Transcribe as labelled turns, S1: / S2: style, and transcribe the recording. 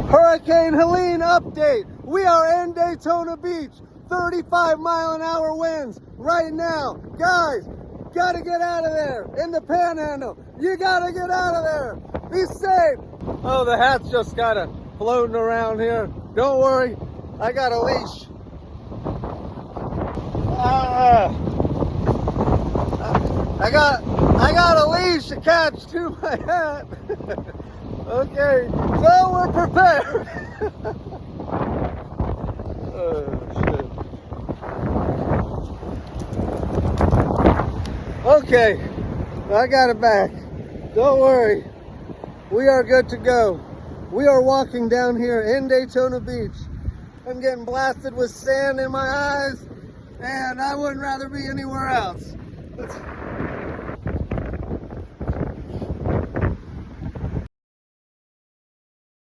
S1: Hurricane Helene update. We are in Daytona Beach. 35-mile-an-hour winds right now. Guys, gotta get out of there. In the panhandle. You gotta get out of there. Be safe. Oh, the hat's just kind of floating around here. Don't worry. I got a leash. I got a leash attached to my hat. Okay, so we're prepared. Oh, shit. Okay, I got it back. Don't worry. We are good to go. We are walking down here in Daytona Beach. I'm getting blasted with sand in my eyes, and I wouldn't rather be anywhere else.